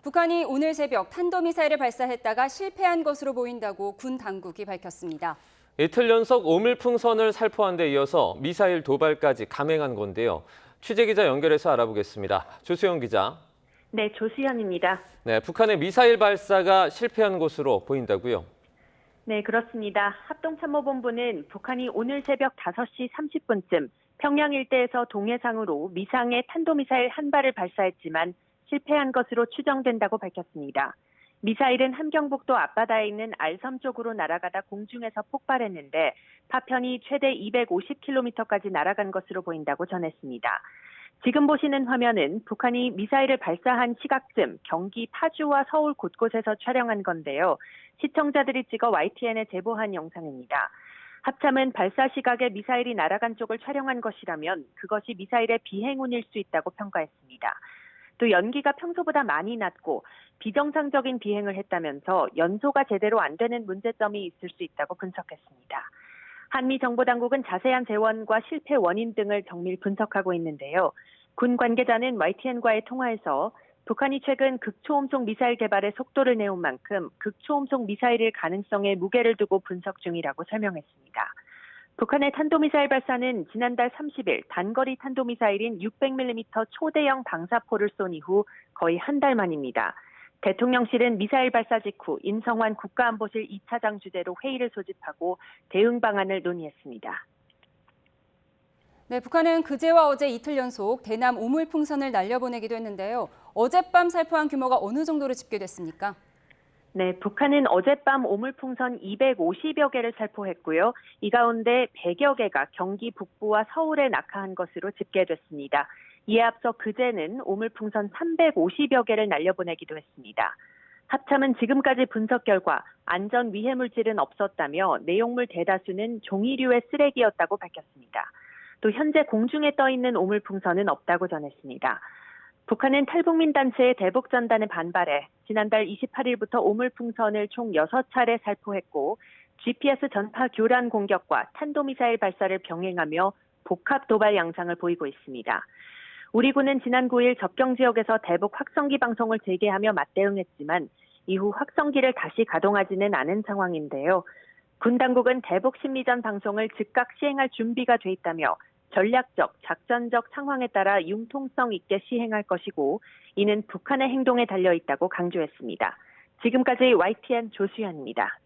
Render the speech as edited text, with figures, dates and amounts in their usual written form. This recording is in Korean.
북한이 오늘 새벽 탄도미사일을 발사했다가 실패한 것으로 보인다고 군 당국이 밝혔습니다. 이틀 연속 오물풍선을 살포한 데 이어서 미사일 도발까지 감행한 건데요. 취재기자 연결해서 알아보겠습니다. 조수영 기자. 네, 조수현입니다. 네, 북한의 미사일 발사가 실패한 것으로 보인다고요? 네, 그렇습니다. 합동참모본부는 북한이 오늘 새벽 5시 30분쯤 평양 일대에서 동해상으로 미상의 탄도미사일 한 발을 발사했지만 실패한 것으로 추정된다고 밝혔습니다. 미사일은 함경북도 앞바다에 있는 알섬 쪽으로 날아가다 공중에서 폭발했는데 파편이 최대 250km까지 날아간 것으로 보인다고 전했습니다. 지금 보시는 화면은 북한이 미사일을 발사한 시각쯤 경기 파주와 서울 곳곳에서 촬영한 건데요. 시청자들이 찍어 YTN에 제보한 영상입니다. 합참은 발사 시각에 미사일이 날아간 쪽을 촬영한 것이라면 그것이 미사일의 비행운일 수 있다고 평가했습니다. 또 연기가 평소보다 많이 낮고 비정상적인 비행을 했다면서 연소가 제대로 안 되는 문제점이 있을 수 있다고 분석했습니다. 한미 정보당국은 자세한 재원과 실패 원인 등을 정밀 분석하고 있는데요. 군 관계자는 YTN과의 통화에서 북한이 최근 극초음속 미사일 개발에 속도를 내온 만큼 극초음속 미사일일 가능성에 무게를 두고 분석 중이라고 설명했습니다. 북한의 탄도미사일 발사는 지난달 30일 단거리 탄도미사일인 600mm 초대형 방사포를 쏜 이후 거의 한 달 만입니다. 대통령실은 미사일 발사 직후 인성환 국가안보실 2차장 주재로 회의를 소집하고 대응 방안을 논의했습니다. 네, 북한은 그제와 어제 이틀 연속 대남 오물풍선을 날려보내기도 했는데요. 어젯밤 살포한 규모가 어느 정도로 집계됐습니까? 네, 북한은 어젯밤 오물풍선 250여 개를 살포했고요. 이 가운데 100여 개가 경기 북부와 서울에 낙하한 것으로 집계됐습니다. 이에 앞서 그제는 오물풍선 350여 개를 날려보내기도 했습니다. 합참은 지금까지 분석 결과 안전 위해 물질은 없었다며 내용물 대다수는 종이류의 쓰레기였다고 밝혔습니다. 또 현재 공중에 떠 있는 오물풍선은 없다고 전했습니다. 북한은 탈북민 단체의 대북전단에 반발해 지난달 28일부터 오물풍선을 총 6차례 살포했고 GPS 전파 교란 공격과 탄도미사일 발사를 병행하며 복합 도발 양상을 보이고 있습니다. 우리 군은 지난 9일 접경 지역에서 대북 확성기 방송을 재개하며 맞대응했지만 이후 확성기를 다시 가동하지는 않은 상황인데요. 군 당국은 대북 심리전 방송을 즉각 시행할 준비가 돼 있다며 전략적, 작전적 상황에 따라 융통성 있게 시행할 것이고 이는 북한의 행동에 달려 있다고 강조했습니다. 지금까지 YTN 조수현입니다.